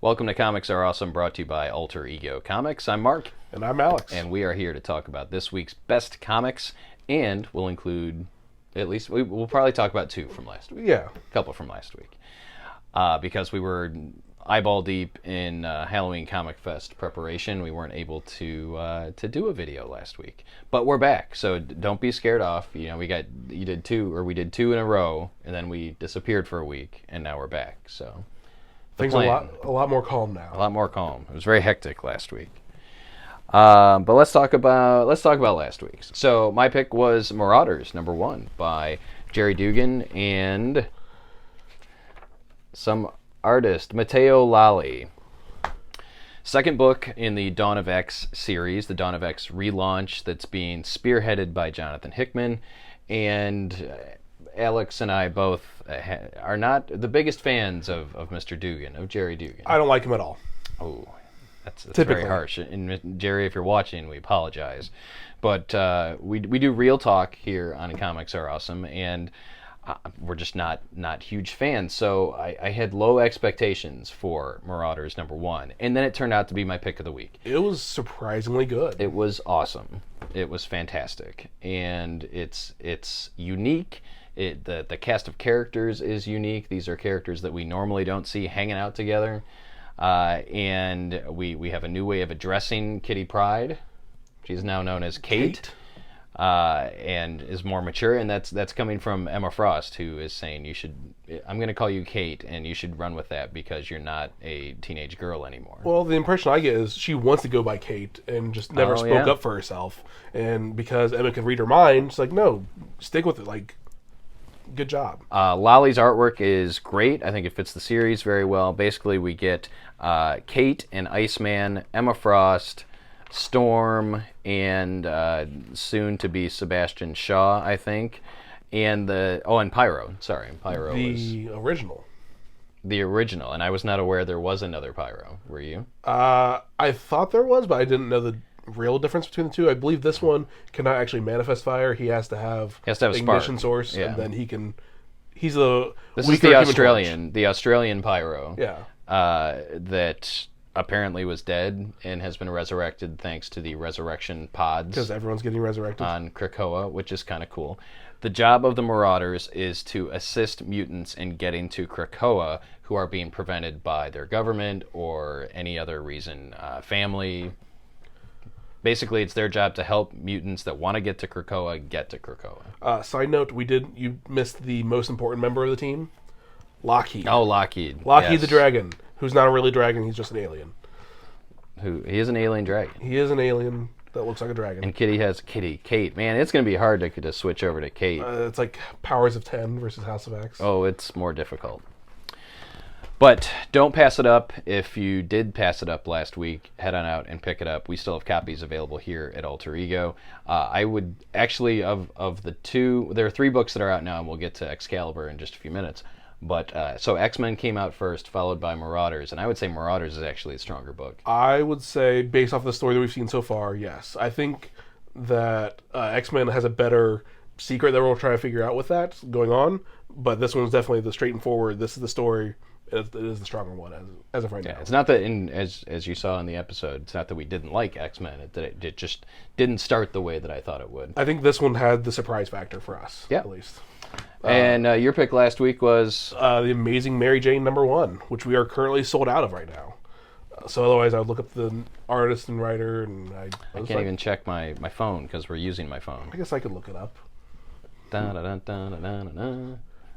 Welcome to Comics Are Awesome, brought to you by Alter Ego Comics. I'm Mark. And I'm Alex. And we are here to talk about this week's best comics, and we'll include, we'll probably talk about two from last week. Yeah. A couple from last week. Because we were eyeball deep in Halloween Comic Fest preparation, we weren't able to do a video last week. But we're back, so don't be scared off. You know, we did two in a row, and then we disappeared for a week, and now we're back. So things are a lot more calm now. A lot more calm. It was very hectic last week. But let's talk about last week's. So my pick was Marauders #1 by Jerry Dugan and some artist, Matteo Lalli. Second book in the Dawn of X series, the Dawn of X relaunch that's being spearheaded by Jonathan Hickman. And Alex and I both are not the biggest fans of Mr. Dugan, of Jerry Dugan. I don't like him at all. Oh, that's Typically very harsh. And Jerry, if you're watching, we apologize. But we do real talk here on Comics Are Awesome, and we're just not huge fans. So I had low expectations for Marauders #1, and then it turned out to be my pick of the week. It was surprisingly good. It was awesome. It was fantastic, and it's unique. The cast of characters is unique. These are characters that we normally don't see hanging out together. And we have a new way of addressing Kitty Pryde. She's now known as Kate. And is more mature, and that's coming from Emma Frost, who is saying I'm going to call you Kate, and you should run with that because you're not a teenage girl anymore. Well, the impression I get is she wants to go by Kate and just never spoke up for herself. And because Emma could read her mind, she's like, no, stick with it. Like, good job. Lalli's artwork is great. I think it fits the series very well. Basically, we get Kate and Iceman, Emma Frost, Storm, and soon to be Sebastian Shaw, I think, and Pyro. Sorry, Pyro was the original. The original, and I was not aware there was another Pyro. Were you? I thought there was, but I didn't know the real difference between the two. I believe this one cannot actually manifest fire. He has to have a ignition spark. Source, yeah. And then he can. He's the This is the Australian Pyro. Yeah. That apparently was dead and has been resurrected thanks to the resurrection pods. Because everyone's getting resurrected. On Krakoa, which is kind of cool. The job of the Marauders is to assist mutants in getting to Krakoa who are being prevented by their government or any other reason, family. Basically, it's their job to help mutants that want to get to Krakoa get to Krakoa. Side note, you missed the most important member of the team, Lockheed. Oh, Lockheed. Lockheed yes. the dragon. Who's not a really dragon, he's just an alien. He is an alien dragon. He is an alien that looks like a dragon. And Kitty has Kate. Man, it's going to be hard to switch over to Kate. It's like Powers of 10 versus House of X. Oh, it's more difficult. But don't pass it up. If you did pass it up last week, head on out and pick it up. We still have copies available here at Alter Ego. I would actually, of the two, there are 3 books that are out now, and we'll get to Excalibur in just a few minutes. But so X-Men came out first, followed by Marauders, and I would say Marauders is actually a stronger book. I would say, based off the story that we've seen so far, yes. I think that X-Men has a better secret that we'll try to figure out with that going on, but this one's definitely the straight and forward. This is the story. It is the stronger one as of right now. It's not that, as you saw in the episode, it's not that we didn't like X-Men. It just didn't start the way that I thought it would. I think this one had the surprise factor for us, at least. And your pick last week was? The Amazing Mary Jane #1, which we are currently sold out of right now. So otherwise I would look up the artist and writer, and I can't even check my phone because we're using my phone. I guess I could look it up.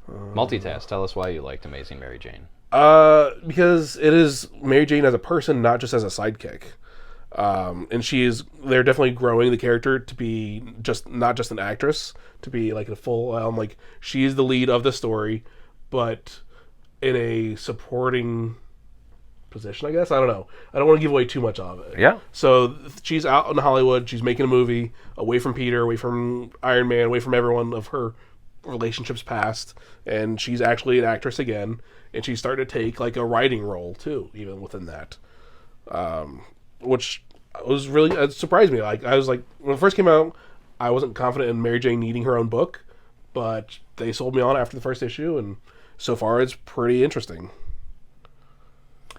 Multitask. Tell us why you liked Amazing Mary Jane. Because it is Mary Jane as a person, not just as a sidekick. And they're definitely growing the character to be not just an actress, to be like a full, like she's the lead of the story, but in a supporting position, I guess. I don't know. I don't want to give away too much of it. Yeah. So she's out in Hollywood. She's making a movie away from Peter, away from Iron Man, away from everyone of her relationships past, and she's actually an actress again, and she's starting to take like a writing role too, even within that, which was really it surprised me. Like I was like when it first came out, I wasn't confident in Mary Jane needing her own book, but they sold me on after the first issue, and so far it's pretty interesting.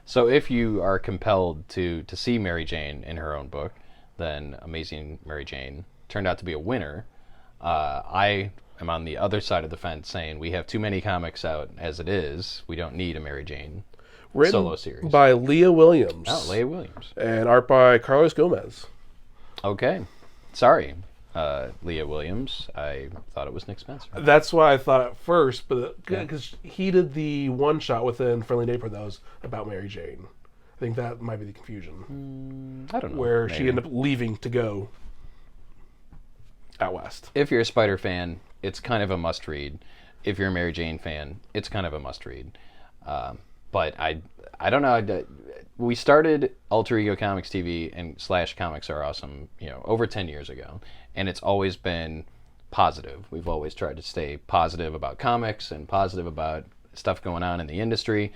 So if you are compelled to see Mary Jane in her own book, then Amazing Mary Jane turned out to be a winner. I am on the other side of the fence saying we have too many comics out as it is. We don't need a Mary Jane solo series. Written by Leah Williams. Oh, Leah Williams. And art by Carlos Gomez. Okay. Sorry, Leah Williams. I thought it was Nick Spencer. That's why I thought at first, but because he did the one shot within Friendly Neighborhood that was about Mary Jane. I think that might be the confusion. I don't know. Where maybe. she ended up leaving to go out west. If you're a Spider fan, it's kind of a must-read. If you're a Mary Jane fan, it's kind of a must-read. But I don't know. We started Alter Ego Comics TV and / Comics Are Awesome, over 10 years ago, and it's always been positive. We've always tried to stay positive about comics and positive about stuff going on in the industry.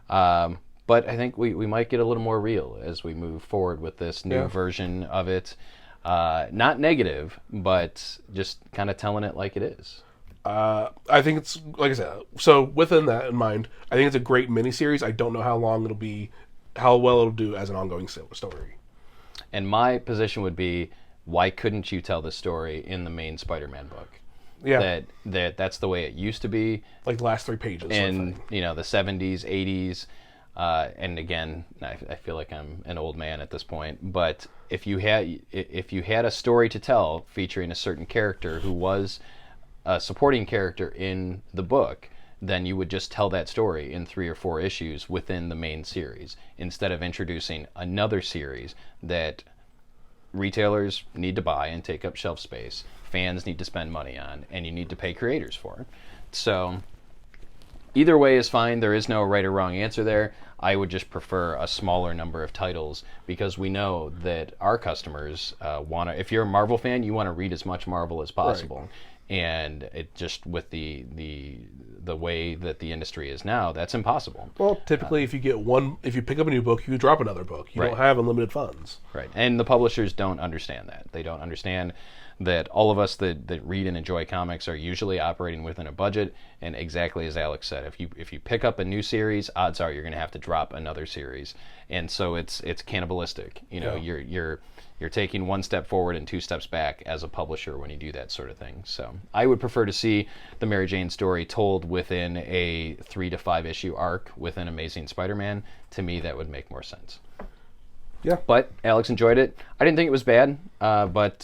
But I think we might get a little more real as we move forward with this new version of it. Not negative, but just kind of telling it like it is. I think it's, like I said, so within that in mind, I think it's a great miniseries. I don't know how long it'll be, how well it'll do as an ongoing story. And my position would be, why couldn't you tell the story in the main Spider-Man book? Yeah. That's the way it used to be. Like the last 3 pages. In, the 70s, 80s. And again, I feel like I'm an old man at this point, but if you had a story to tell featuring a certain character who was a supporting character in the book, then you would just tell that story in 3 or 4 issues within the main series, instead of introducing another series that retailers need to buy and take up shelf space, fans need to spend money on, and you need to pay creators for. So either way is fine. There is no right or wrong answer there. I would just prefer a smaller number of titles, because we know that our customers want to, if you're a Marvel fan, you want to read as much Marvel as possible. Right. And it just, with the way that the industry is now, that's impossible. Well, typically if you pick up a new book, you drop another book. You don't have unlimited funds. Right. And the publishers don't understand that. They don't understand that all of us that read and enjoy comics are usually operating within a budget, and exactly as Alex said, if you pick up a new series, odds are you're going to have to drop another series, and so it's cannibalistic. You're taking 1 step forward and 2 steps back as a publisher when you do that sort of thing. So I would prefer to see the Mary Jane story told within a 3 to 5 issue arc within Amazing Spider-Man. To me, that would make more sense. Yeah. But Alex enjoyed it. I didn't think it was bad, but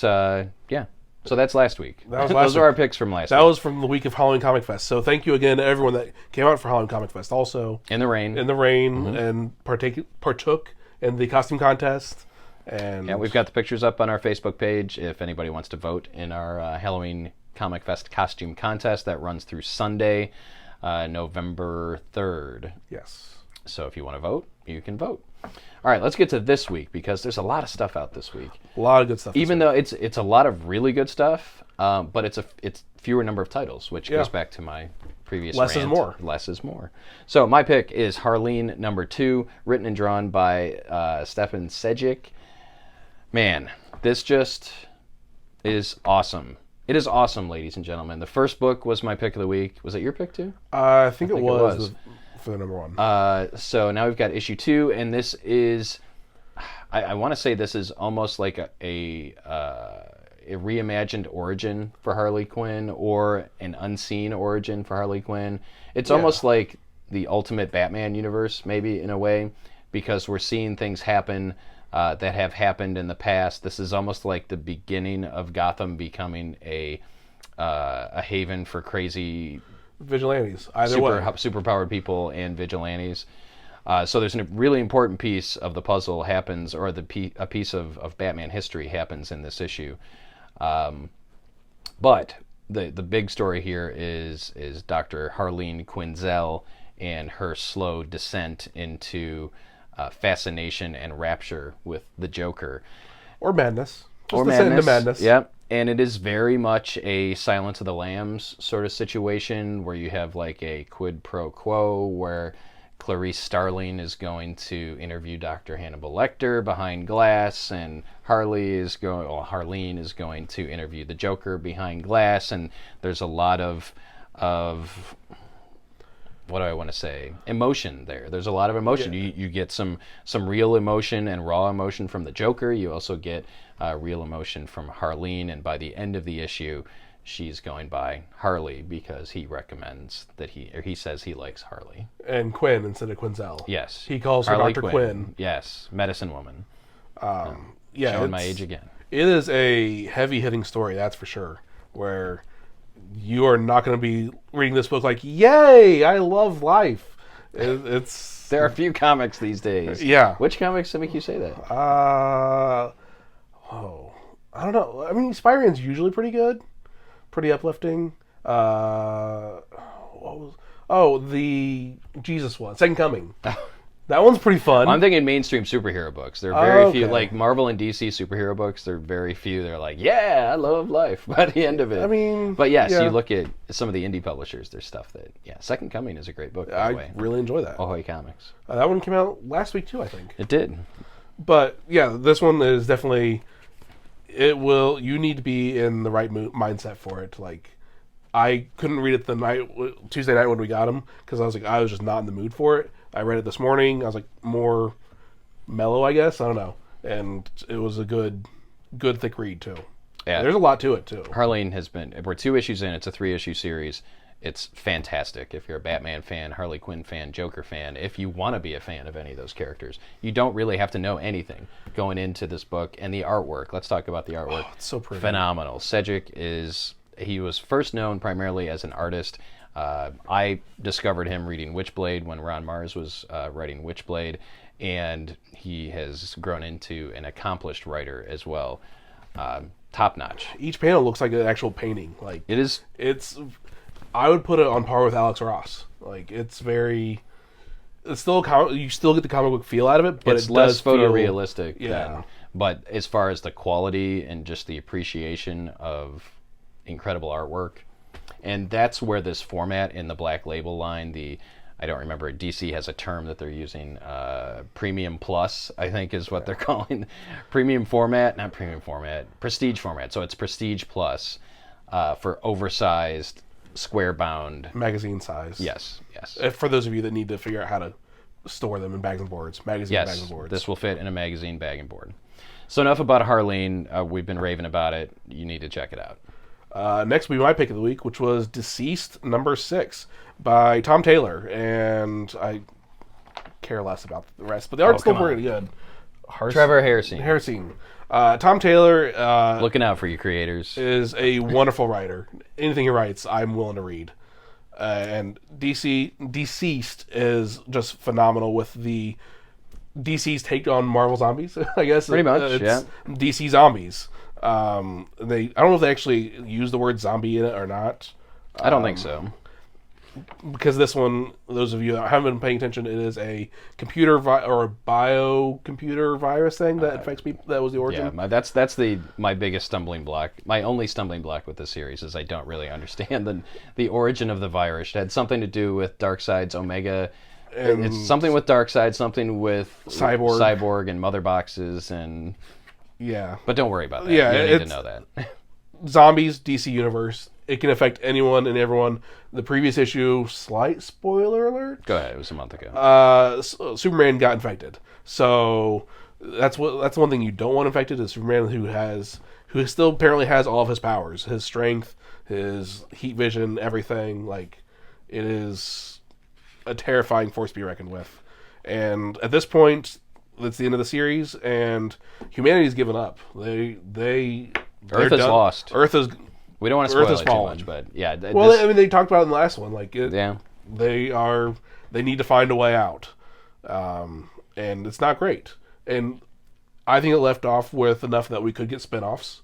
yeah. So that's last week. Those are our picks from last week. That was from the week of Halloween Comic Fest. So thank you again to everyone that came out for Halloween Comic Fest. Also, in the rain, and partook in the costume contest. And yeah, we've got the pictures up on our Facebook page if anybody wants to vote in our Halloween Comic Fest costume contest that runs through Sunday, November 3rd. Yes. So if you want to vote, you can vote. All right, let's get to this week, because there's a lot of stuff out this week. A lot of good stuff. Even though it's a lot of really good stuff, but it's fewer number of titles, which goes back to my previous Less rant. is more. Less is more. So my pick is Harleen #2, written and drawn by Stefan Sejic. Man, this just is awesome. It is awesome, ladies and gentlemen. The first book was my pick of the week. Was it your pick too? I think it was. For the number 1. So now we've got issue 2, and this is, I want to say this is almost like a reimagined origin for Harley Quinn, or an unseen origin for Harley Quinn. It's almost like the Ultimate Batman universe, maybe, in a way, because we're seeing things happen that have happened in the past. This is almost like the beginning of Gotham becoming a haven for crazy vigilantes, superpowered people and vigilantes. So there's a really important piece of the puzzle happens, or a piece of Batman history happens in this issue. But the big story here is Dr. Harleen Quinzel and her slow descent into fascination and rapture with the Joker. Or madness. Just descent into madness. Yep. And it is very much a Silence of the Lambs sort of situation, where you have like a quid pro quo, where Clarice Starling is going to interview Dr. Hannibal Lecter behind glass, and Harleen is going to interview the Joker behind glass, and there's a lot of what do I want to say? Emotion there. There's a lot of emotion. Yeah. You get some real emotion and raw emotion from the Joker. You also get real emotion from Harleen, and by the end of the issue, she's going by Harley because he recommends that he says he likes Harley. And Quinn instead of Quinzel. Yes. He calls her Harley Dr. Quinn. Yes, medicine woman. Yeah, Showing my age again. It is a heavy-hitting story, that's for sure, where you are not going to be reading this book like, yay, I love life. It's There are few comics these days. Yeah. Which comics make you say that? I don't know. I mean, Spider-Man's usually pretty good, pretty uplifting. The Jesus one, Second Coming. That one's pretty fun. I'm thinking mainstream superhero books. There are very few, okay. like Marvel and DC superhero books. There are very few. They're like, yeah, I love life by the end of it. I mean, but yes, yeah. you look at some of the indie publishers. There's stuff that, Second Coming is a great book. By the way, really enjoy that. Ahoy Comics. That one came out last week too, I think. It did. But yeah, this one is definitely. You need to be in the right mindset for it. Like, I couldn't read it Tuesday night when we got them because I was just not in the mood for it. I read it this morning. I was like more mellow, I guess. I don't know, and it was a good thick read too. Yeah, there's a lot to it too. Harleen we're 2 issues in. It's a 3-issue series. It's fantastic. If you're a Batman fan, Harley Quinn fan, Joker fan, if you want to be a fan of any of those characters, you don't really have to know anything going into this book. And the artwork. Let's talk about the artwork. Oh, it's so pretty. Phenomenal. Cedric he was first known primarily as an artist. I discovered him reading Witchblade when Ron Mars was writing Witchblade, and he has grown into an accomplished writer as well. Top notch. Each panel looks like an actual painting. Like it is. I would put it on par with Alex Ross. Like it's still you still get the comic book feel out of it, but it's it less does feel photorealistic. Yeah. But as far as the quality and just the appreciation of incredible artwork, and that's where this format in the Black Label line, I don't remember, DC has a term that they're using, Premium Plus, I think is what they're calling. Prestige format. So it's Prestige Plus for oversized, square-bound. Magazine size. Yes. For those of you that need to figure out how to store them in bags and boards. Bags and boards. This will fit in a magazine bag and board. So enough about Harleen. We've been raving about it. You need to check it out. Next will be my pick of the week, which was Deceased number 6 by Tom Taylor, and I care less about the rest, but the art's still pretty good. Trevor Hairsine. Tom Taylor, looking out for you creators, is a wonderful writer. Anything he writes, I'm willing to read. And Deceased is just phenomenal with the DC's take on Marvel zombies. I guess pretty much. It's DC zombies. I don't know if they actually use the word zombie in it or not. I don't think so. Because this one, those of you that haven't been paying attention, it is a computer or a biocomputer virus thing that affects people. That was the origin. Yeah, that's my biggest stumbling block. My only stumbling block with this series is I don't really understand the origin of the virus. It had something to do with Darkseid's Omega. And it's something with Darkseid, something with Cyborg and mother boxes and. Yeah. But don't worry about that. Yeah, you don't need to know that. Zombies, DC Universe. It can affect anyone and everyone. The previous issue, slight spoiler alert. Go ahead. It was a month ago. Superman got infected. So that's one thing you don't want infected is Superman who still apparently has all of his powers, his strength, his heat vision, everything. Like, it is a terrifying force to be reckoned with. And at this point, it's the end of the series, and humanity's given up. Earth is lost. Earth is. We don't want to spoil it too much, but yeah. They talked about it in the last one. They need to find a way out, and it's not great. And I think it left off with enough that we could get spinoffs.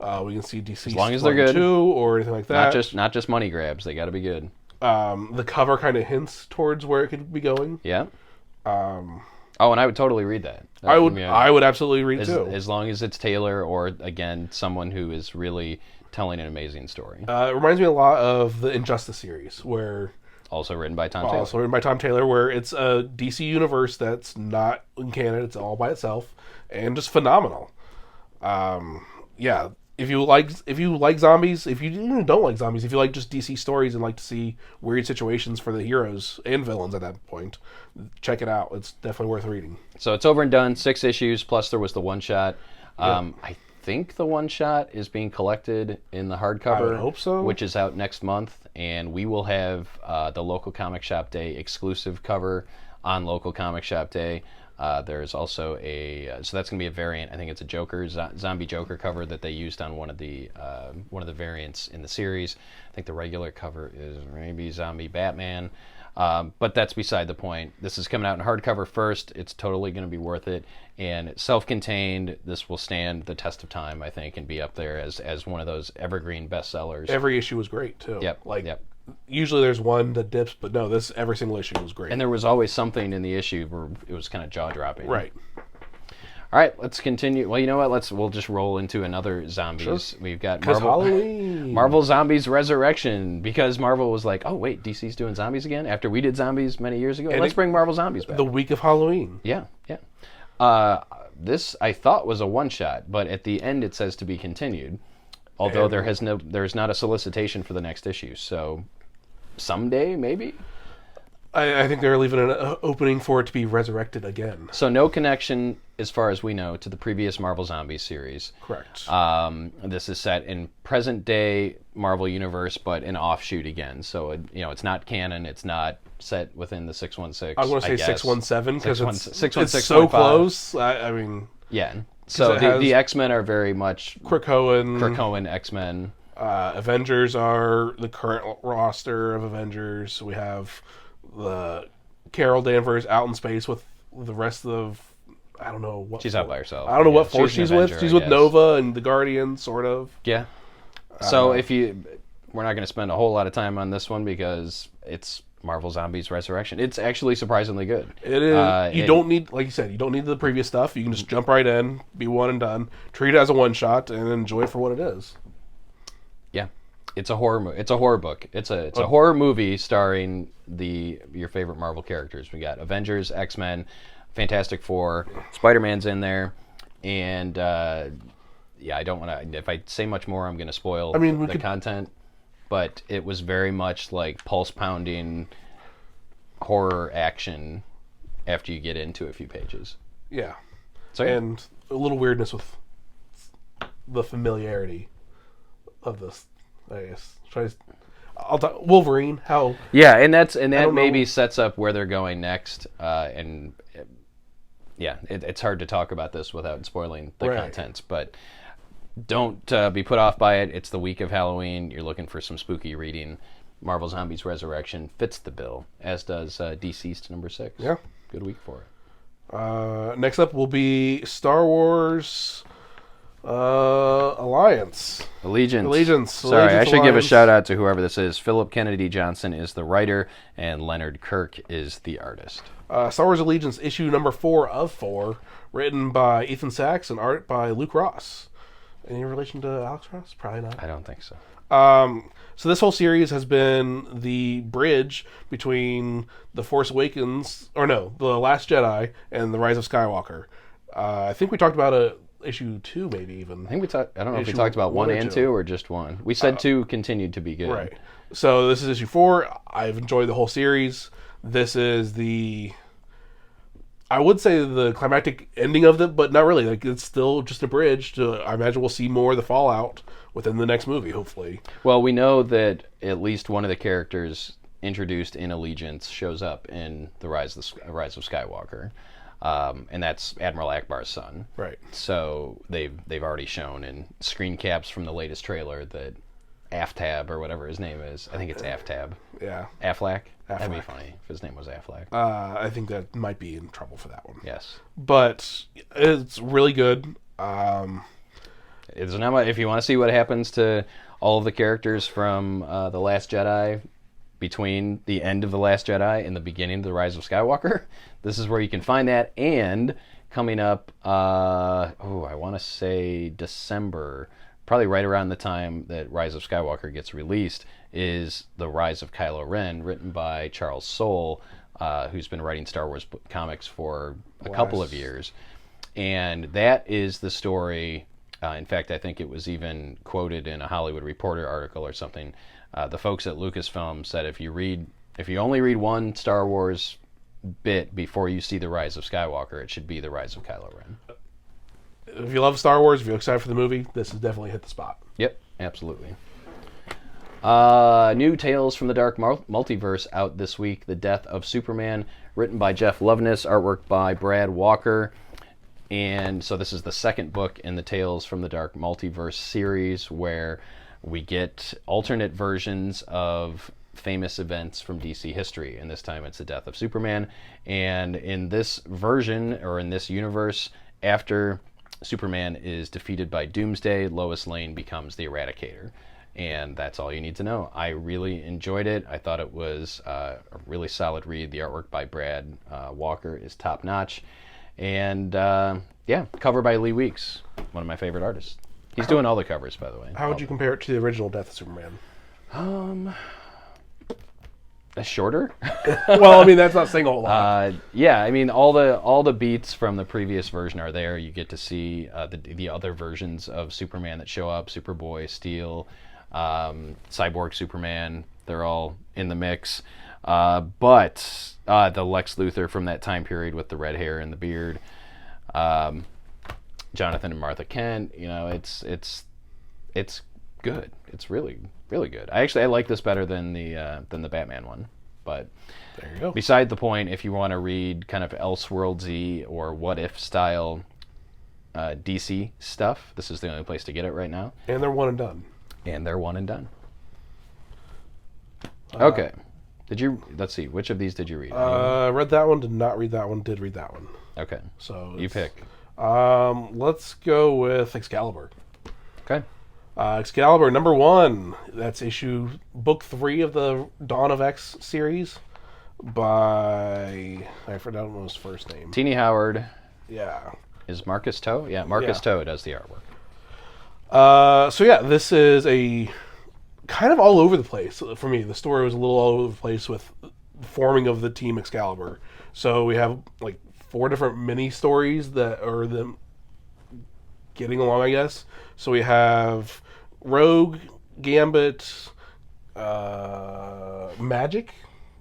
We can see DC as long as they're good, 2 or anything like that. Not just money grabs. They got to be good. The cover kind of hints towards where it could be going. Yeah. And I would totally read that. I would absolutely read it too. As long as it's Taylor or, again, someone who is really telling an amazing story. It reminds me a lot of the Injustice series, where... Also written by Tom Taylor. Where it's a DC universe that's not in canon. It's all by itself. And just phenomenal. if you like zombies, if you even don't like zombies, if you like just DC stories and like to see weird situations for the heroes and villains at that point, check it out. It's definitely worth reading. So it's over and done. 6 issues, plus there was the one shot. Yeah. I think the one shot is being collected in the hardcover. I would hope so. Which is out next month, and we will have the local comic shop day exclusive cover on local comic shop day. There's also so that's gonna be a variant. I think it's a Joker zombie Joker cover that they used on one of the variants in the series. I think the regular cover is maybe zombie Batman. But that's beside the point. This is coming out in hardcover first. It's totally going to be worth it. And self-contained, this will stand the test of time, I think, and be up there as one of those evergreen bestsellers. Every issue was great, too. Yep. Usually there's one that dips, but no, every single issue was great. And there was always something in the issue where it was kind of jaw-dropping. Right. All right, let's continue. Well, you know what? We'll just roll into another zombies. Sure. We've got Halloween. Marvel Zombies Resurrection, because Marvel was like, oh wait, DC's doing zombies again after we did zombies many years ago. Let's bring Marvel Zombies back. The week of Halloween. Yeah. This I thought was a one shot, but at the end it says to be continued. Although there's not a solicitation for the next issue, so someday maybe. I think they're leaving an opening for it to be resurrected again. So no connection, as far as we know, to the previous Marvel Zombies series. Correct. This is set in present-day Marvel Universe, but an offshoot again. So it's not canon. It's not set within the 616. I was going to say 617 because it's 616.5. so close. I mean, yeah. So the X-Men are very much Krakoan X-Men. Avengers are the current roster of Avengers. We have the Carol Danvers out in space with the rest of, I don't know what. She's out by herself. I don't know what force she's Avenger, with. She's with Nova and the Guardians, sort of. Yeah. So we're not going to spend a whole lot of time on this one because it's Marvel Zombies Resurrection. It's actually surprisingly good. It is. You don't need, like you said, you don't need the previous stuff. You can just jump right in, be one and done, treat it as a one shot, and enjoy it for what it is. Yeah. It's a horror It's a horror book. It's a horror movie starring your favorite Marvel characters. We got Avengers, X-Men, Fantastic Four, Spider-Man's in there, and I don't want to. If I say much more, I'm going to spoil the content. But it was very much like pulse-pounding horror action after you get into a few pages. Yeah. So and a little weirdness with the familiarity of this. I guess. I'll talk Wolverine. How? Yeah, and that maybe sets up where they're going next. It's hard to talk about this without spoiling the contents. But don't be put off by it. It's the week of Halloween. You're looking for some spooky reading. Marvel Zombies Resurrection fits the bill, as does DC's number 6. Yeah, good week for it. Next up will be Star Wars. Allegiance. Sorry, I should give a shout out to whoever this is. Philip Kennedy Johnson is the writer, and Leonard Kirk is the artist. Star Wars Allegiance, issue number 4 of 4, written by Ethan Sachs and art by Luke Ross. Any relation to Alex Ross? Probably not. I don't think so. So this whole series has been the bridge between The Force Awakens, The Last Jedi, and The Rise of Skywalker. I think we talked about it. Issue 2, maybe even. I think we talked. I don't know if we talked about 1 and 2 or just 1. We said 2 continued to be good. Right. So this is issue 4. I've enjoyed the whole series. This is I would say the climactic ending of it, but not really. Like, it's still just a bridge to. I imagine we'll see more of the fallout within the next movie. Hopefully. Well, we know that at least one of the characters introduced in Allegiance shows up in the Rise of Skywalker. And that's Admiral Akbar's son. Right. So they've already shown in screen caps from the latest trailer that Aftab, or whatever his name is, I think it's Aftab. Yeah. Affleck? That'd be funny if his name was Affleck. I think that might be in trouble for that one. Yes. But it's really good. If you want to see what happens to all of the characters from The Last Jedi, between the end of The Last Jedi and the beginning of The Rise of Skywalker, this is where you can find that. And coming up, I want to say December, probably right around the time that Rise of Skywalker gets released, is The Rise of Kylo Ren, written by Charles Soule, who's been writing Star Wars comics for a couple of years. And that is the story In fact, I think it was even quoted in a Hollywood Reporter article or something. The folks at Lucasfilm said if you only read one Star Wars bit before you see the Rise of Skywalker, it should be the Rise of Kylo Ren. If you love Star Wars, if you're excited for the movie, this has definitely hit the spot. Yep, absolutely. New Tales from the Dark Multiverse out this week. The Death of Superman, written by Jeff Loveness, artwork by Brad Walker. And so this is the second book in the Tales from the Dark Multiverse series, where we get alternate versions of famous events from DC history. And this time it's the death of Superman. And in this version, or in this universe, after Superman is defeated by Doomsday, Lois Lane becomes the Eradicator. And that's all you need to know. I really enjoyed it. I thought it was a really solid read. The artwork by Brad Walker is top-notch. And, cover by Lee Weeks, one of my favorite artists. He's doing all the covers, by the way. How would you compare it to the original Death of Superman? Shorter? Well, I mean, that's not saying a whole lot. I mean, all the beats from the previous version are there. You get to see the other versions of Superman that show up: Superboy, Steel, Cyborg Superman. They're all in the mix. But the Lex Luthor from that time period with the red hair and the beard, Jonathan and Martha Kent. It's good. It's really, really good. I like this better than the Batman one. But there you go. Beside the point, if you want to read kind of Elseworldsy or What If style DC stuff, this is the only place to get it right now. And they're one and done. Okay. Let's see, which of these did you read? Read that one, did not read that one, did read that one. Okay. So you pick. Let's go with Excalibur. Okay. Excalibur #1. That's book 3 of the Dawn of X series by, I forgot his first name. Teenie Howard. Yeah. Is Marcus Toe? Yeah, Marcus Toe does the artwork. This is a kind of all over the place for me. The story was a little all over the place with forming of the Team Excalibur. So we have like 4 different mini stories that are them getting along, I guess. So we have Rogue, Gambit, Magic.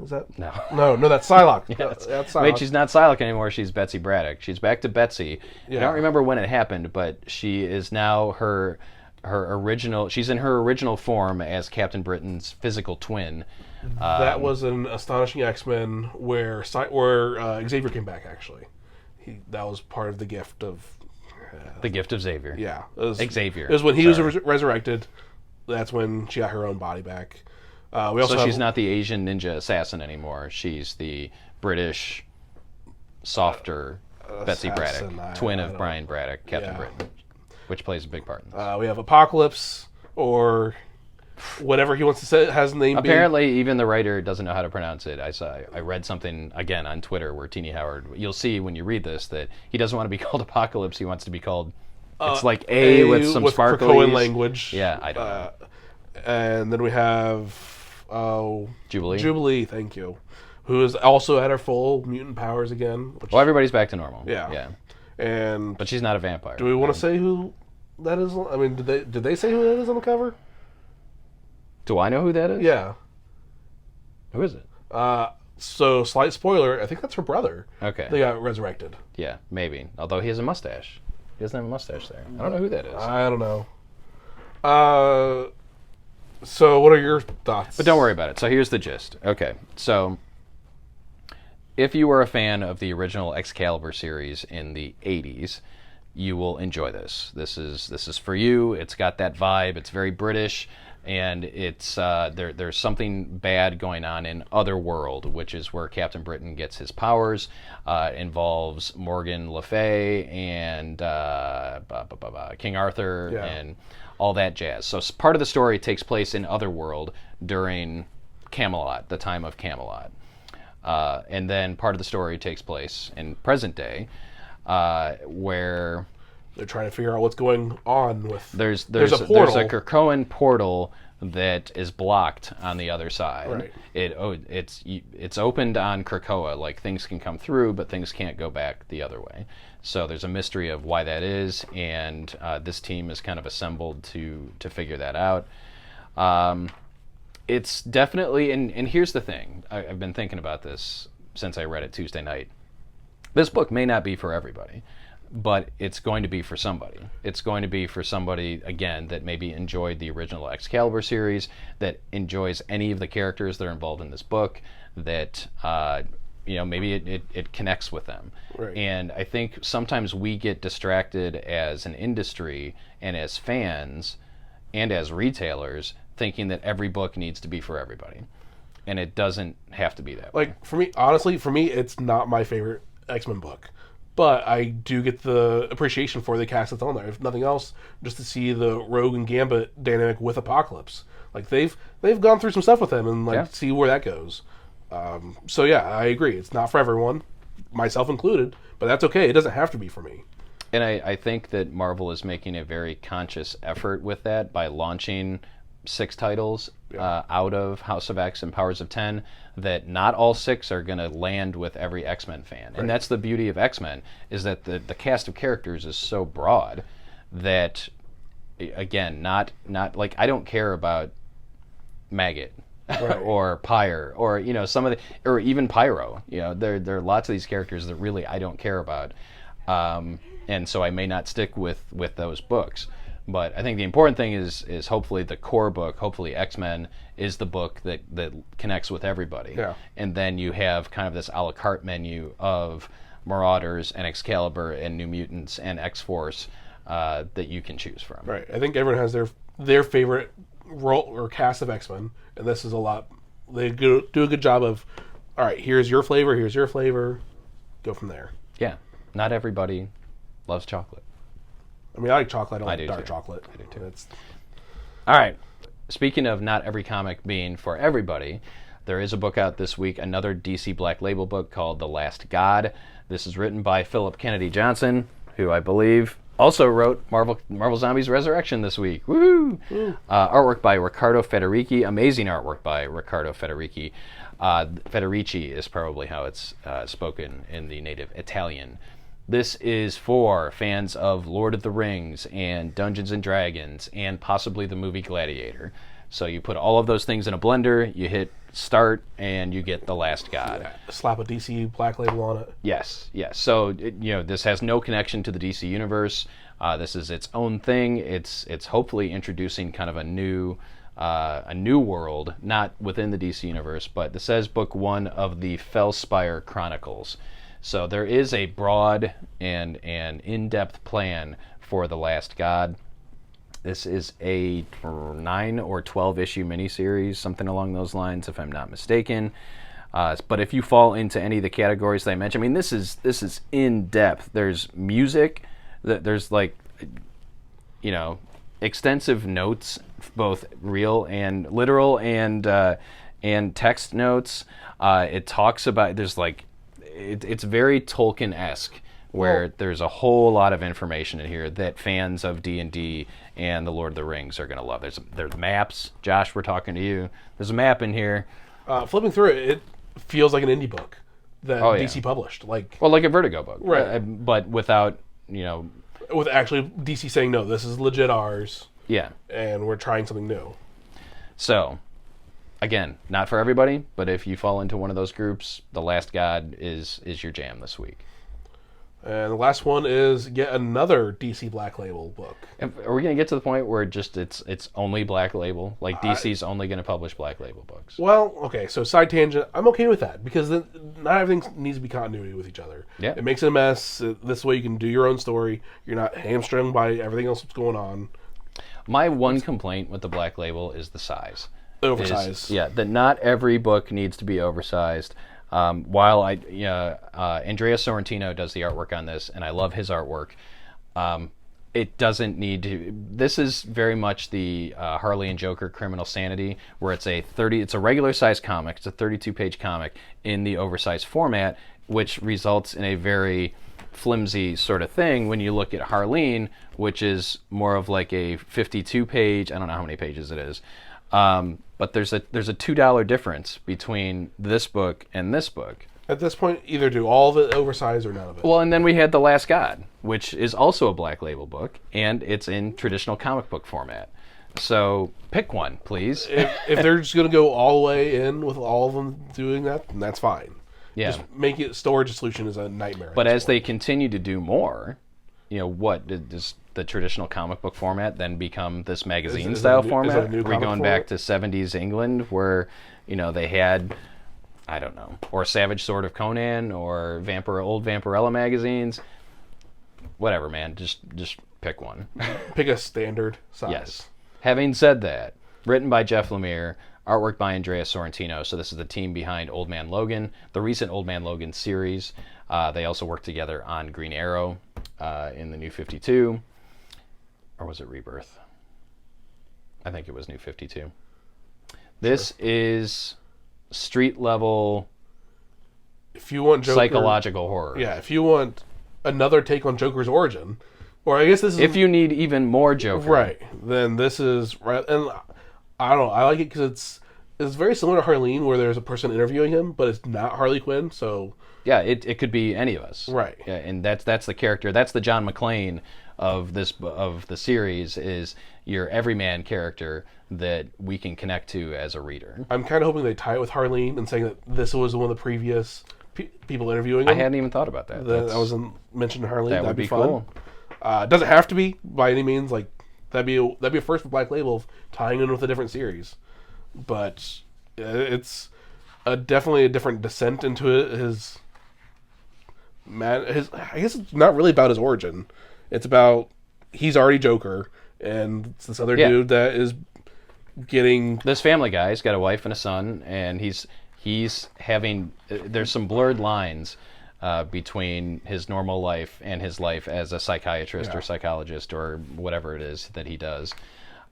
Is that no? No, that's Psylocke. Yeah, that's Psylocke. Wait, she's not Psylocke anymore. She's Betsy Braddock. She's back to Betsy. Yeah. I don't remember when it happened, but she is now her original. She's in her original form as Captain Britain's physical twin. That was an Astonishing X-Men where Xavier came back. Actually, that was part of the gift of the gift of Xavier. Yeah, Xavier. It was when he was resurrected. That's when she got her own body back. She's not the Asian ninja assassin anymore. She's the British, softer Betsy Braddock, twin of Brian Braddock, Captain Britain, which plays a big part in this. We have Apocalypse, or whatever he wants to say has the name. Apparently, even the writer doesn't know how to pronounce it. I read something again on Twitter where Teenie Howard. You'll see when you read this that he doesn't want to be called Apocalypse. He wants to be called. It's like A with some sparkles. Krakoan language. Yeah, I don't know. And then we have Jubilee. Jubilee, thank you. Who is also at her full mutant powers again. Well, everybody's back to normal. Yeah. But she's not a vampire. Do we want to say who that is? I mean, did they say who that is on the cover? Do I know who that is? Yeah. Who is it? So, slight spoiler, I think that's her brother. Okay. They got resurrected. Yeah, maybe. Although he has a mustache. He doesn't have a mustache there. I don't know who that is. I don't know. So, what are your thoughts? But don't worry about it. So here's the gist. Okay, so if you were a fan of the original Excalibur series in the 80s, you will enjoy this. This is for you. It's got that vibe. It's very British, and it's there's something bad going on in Otherworld, which is where Captain Britain gets his powers. It involves Morgan Le Fay and King Arthur and all that jazz. So part of the story takes place in Otherworld during Camelot, the time of Camelot. And then part of the story takes place in present day, where They're trying to figure out what's going on with. There's a portal. There's a Krakoan portal that is blocked on the other side. Right. It's opened on Krakoa, like things can come through, but things can't go back the other way. So there's a mystery of why that is, and this team is kind of assembled to figure that out. It's definitely, and here's the thing, I've been thinking about this since I read it Tuesday night. This book may not be for everybody, but it's going to be for somebody. It's going to be for somebody, again, that maybe enjoyed the original Excalibur series, that enjoys any of the characters that are involved in this book, that maybe it connects with them. Right. And I think sometimes we get distracted as an industry and as fans and as retailers thinking that every book needs to be for everybody. And it doesn't have to be that way. Like, honestly, for me, it's not my favorite X-Men book. But I do get the appreciation for the cast that's on there. If nothing else, just to see the Rogue and Gambit dynamic with Apocalypse. Like, they've gone through some stuff with him and, see where that goes. So, yeah, I agree. It's not for everyone, myself included, but that's okay. It doesn't have to be for me. And I think that Marvel is making a very conscious effort with that by launching 6 titles out of House of X and Powers of 10, that not all 6 are going to land with every X-Men fan. Right. And that's the beauty of X-Men, is that the cast of characters is so broad that, again, not like, I don't care about Maggot. Right. Or Pyre, or some of the, or even Pyro. There are lots of these characters that really I don't care about, and so I may not stick with those books. But I think the important thing is hopefully the core book, hopefully X-Men, is the book that connects with everybody. Yeah. And then you have kind of this a la carte menu of Marauders and Excalibur and New Mutants and X-Force that you can choose from. Right. I think everyone has their favorite role or cast of X-Men, and this is a lot. They do a good job of, all right, here's your flavor, go from there. Yeah. Not everybody loves chocolate. I mean, I like chocolate. I don't like dark too. chocolate. I do too. All right. Speaking of not every comic being for everybody, there is a book out this week, another DC Black Label book called The Last God. This is written by Philip Kennedy Johnson, who I believe also wrote Marvel Zombies Resurrection this week. Woohoo! Artwork by Riccardo Federici. Amazing artwork by Riccardo Federici. Federici is probably how it's spoken in the native Italian. This is for fans of Lord of the Rings and Dungeons and Dragons and possibly the movie Gladiator. So you put all of those things in a blender, you hit start, and you get The Last God. Yeah, slap a DC Black Label on it. Yes. So this has no connection to the DC universe. This is its own thing. It's hopefully introducing kind of a new world, not within the DC universe, but this says book 1 of the Fellspire Chronicles. So there is a broad and in-depth plan for The Last God. This is a 9 or 12 issue miniseries, something along those lines, if I'm not mistaken. But if you fall into any of the categories that I mentioned, I mean, this is in depth. There's music, there's extensive notes, both real and literal, and text notes. It talks about it's very Tolkien-esque, where there's a whole lot of information in here that fans of D&D and the Lord of the Rings are going to love. There's maps. Josh, we're talking to you. There's a map in here. Flipping through it feels like an indie book that DC published. Like a Vertigo book. Right. But without, with actually DC saying, no, this is legit ours. Yeah. And we're trying something new. So, again, not for everybody, but if you fall into one of those groups, The Last God is your jam this week. And the last one is yet another DC Black Label book. Are we going to get to the point where just it's only Black Label? Like DC's only going to publish Black Label books? Well, okay, so side tangent. I'm okay with that because then not everything needs to be continuity with each other. Yeah. It makes it a mess. This way you can do your own story. You're not hamstrung by everything else that's going on. My one complaint with the Black Label is the size. Oversized. That not every book needs to be oversized. While Andrea Sorrentino does the artwork on this, and I love his artwork, it doesn't need to. This is very much the Harley and Joker Criminal Sanity, where it's a regular size comic. It's a 32-page comic in the oversized format, which results in a very flimsy sort of thing when you look at Harleen, which is more of like a 52-page. I don't know how many pages it is, but there's a $2 difference between this book and this book. At this point, either do all of it oversized or none of it. Well, and then we had The Last God, which is also a Black Label book, and it's in traditional comic book format. So pick one, please. If they're just going to go all the way in with all of them doing that, then that's fine. Yeah. Just make it, storage solution is a nightmare. But as they continue to do more, what does the traditional comic book format then become this magazine style format? Are we going back to 70s England where, they had, I don't know, or Savage Sword of Conan or old Vampirella magazines? Whatever, man. Just pick one. Pick a standard size. Yes. Having said that, written by Jeff Lemire, artwork by Andrea Sorrentino. So this is the team behind Old Man Logan, the recent Old Man Logan series. They also worked together on Green Arrow in the New 52. Or was it Rebirth? I think it was New 52. This is street level if you want Joker, psychological horror. Yeah, if you want another take on Joker's origin, or I guess this is... If you need even more Joker. Right, then this is... right. And I don't know, I like it because it's very similar to Harleen, where there's a person interviewing him, but it's not Harley Quinn, so... Yeah, it could be any of us. Right. Yeah, and that's the character. That's the John McClane of the series, is your everyman character that we can connect to as a reader. I'm kind of hoping they tie it with Harleen and saying that this was one of the previous people interviewing him. I hadn't even thought about that. That was mentioned to Harleen. That'd be fun. Cool. It doesn't have to be by any means. Like that'd be a first for Black Label, tying in with a different series. But it's definitely a different descent into it. I guess it's not really about his origin. It's about he's already Joker, and it's this other dude that is getting... This family guy, he's got a wife and a son, and he's having... There's some blurred lines between his normal life and his life as a psychiatrist or psychologist or whatever it is that he does.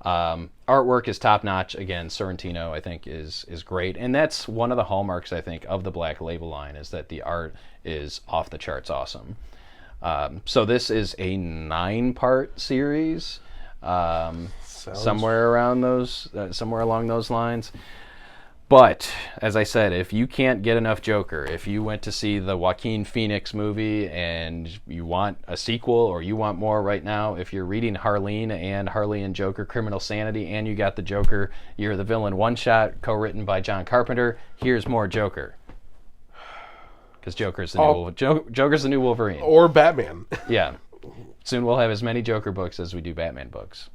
Artwork is top-notch. Again, Sorrentino, I think, is great. And that's one of the hallmarks, I think, of the Black Label line, is that the art is off the charts awesome. So this is a 9-part series, somewhere along those lines. But as I said, if you can't get enough Joker, if you went to see the Joaquin Phoenix movie and you want a sequel or you want more right now, if you're reading Harleen and Harley and Joker Criminal Sanity and you got the Joker, You're the Villain one-shot, co-written by John Carpenter, here's more Joker. Because Joker's the new Wolverine. Or Batman. Yeah. Soon we'll have as many Joker books as we do Batman books.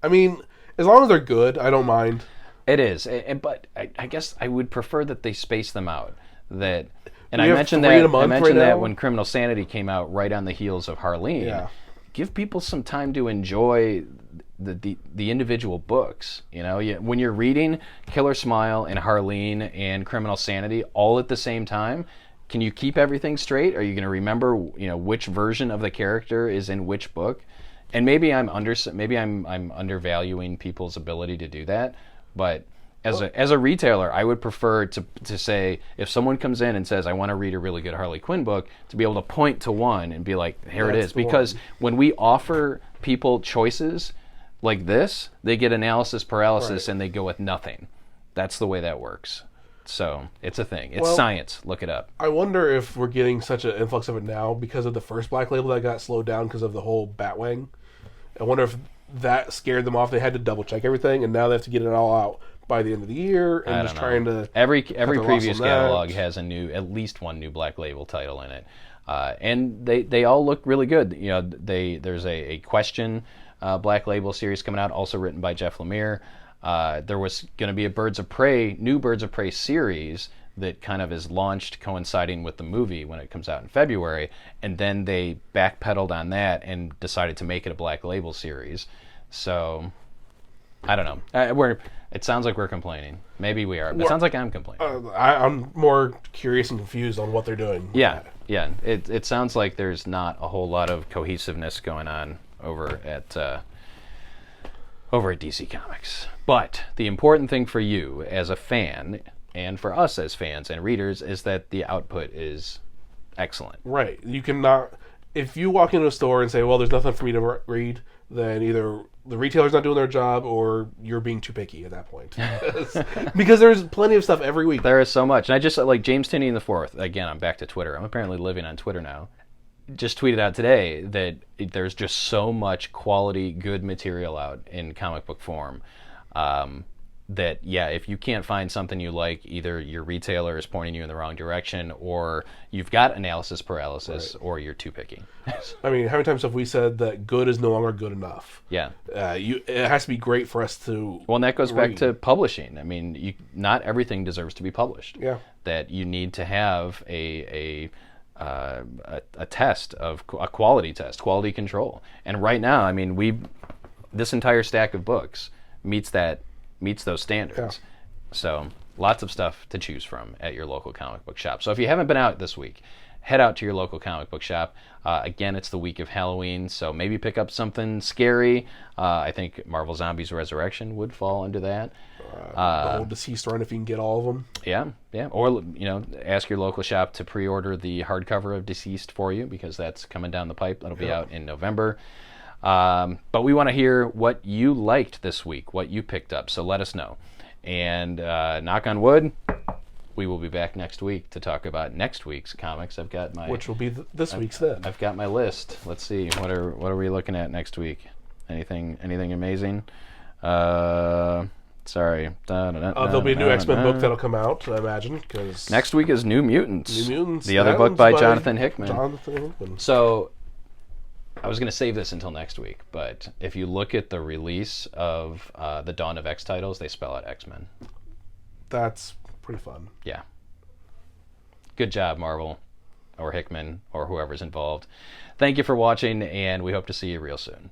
I mean, as long as they're good, I don't mind. It is, but I guess I would prefer that they space them out. I mentioned that when Criminal Sanity came out right on the heels of Harleen. Yeah. Give people some time to enjoy the individual books. When you're reading Killer Smile and Harleen and Criminal Sanity all at the same time, can you keep everything straight? Are you going to remember which version of the character is in which book? And maybe I'm undervaluing people's ability to do that. But as a retailer, I would prefer to say, if someone comes in and says, I want to read a really good Harley Quinn book, to be able to point to one and be like, here it is. Because when we offer people choices like this, they get analysis paralysis and they go with nothing. That's the way that works. So it's a thing. It's science. Look it up. I wonder if we're getting such an influx of it now because of the first Black Label that got slowed down because of the whole Batwing. I wonder if that scared them off. They had to double check everything, and now they have to get it all out by the end of the year. And just trying to every previous catalog has at least one new Black Label title in it, and they all look really good. There's a Question Black Label series coming out, also written by Jeff Lemire. There was going to be a new Birds of Prey series that kind of is launched coinciding with the movie when it comes out in February, and then they backpedaled on that and decided to make it a Black Label series. So, I don't know. It sounds like we're complaining. Maybe we are. But it sounds like I'm complaining. I'm more curious and confused on what they're doing. Yeah. It sounds like there's not a whole lot of cohesiveness going on over at DC Comics. But the important thing for you as a fan, and for us as fans and readers, is that the output is excellent. Right. You cannot... if you walk into a store and say, well, there's nothing for me to read, then either the retailer's not doing their job or you're being too picky at that point. Because there's plenty of stuff every week. There is so much. And I just, like James Tinney in the Fourth, again, I'm back to Twitter. I'm apparently living on Twitter now. Just tweeted out today that there's just so much quality, good material out in comic book form. That, yeah, if you can't find something you like, either your retailer is pointing you in the wrong direction, or you've got analysis paralysis, or you're too picky. I mean, how many times have we said that good is no longer good enough? Yeah. It has to be great for us to Well, and that goes back to publishing. I mean, not everything deserves to be published. Yeah. That you need to have a test of a quality test, quality control. And right now, I mean, this entire stack of books meets those standards. Yeah. So lots of stuff to choose from at your local comic book shop. So if you haven't been out this week, head out to your local comic book shop. Again, it's the week of Halloween, so maybe pick up something scary. I think Marvel Zombies Resurrection would fall under that. the old Deceased run if you can get all of them. Yeah. Or, ask your local shop to pre-order the hardcover of Deceased for you, because that's coming down the pipe. That'll be out in November. But we want to hear what you liked this week, what you picked up, so let us know. And knock on wood, we will be back next week to talk about next week's comics. I've got my... Which will be this week's then. I've got my list. Let's see. What are we looking at next week? Anything amazing? Sorry. There'll be a new X-Men book that'll come out, I imagine. Cause next week is New Mutants. New Mutants. The other book by Jonathan Hickman. So... I was going to save this until next week, but if you look at the release of the Dawn of X titles, they spell out X-Men. That's pretty fun. Yeah. Good job, Marvel, or Hickman, or whoever's involved. Thank you for watching, and we hope to see you real soon.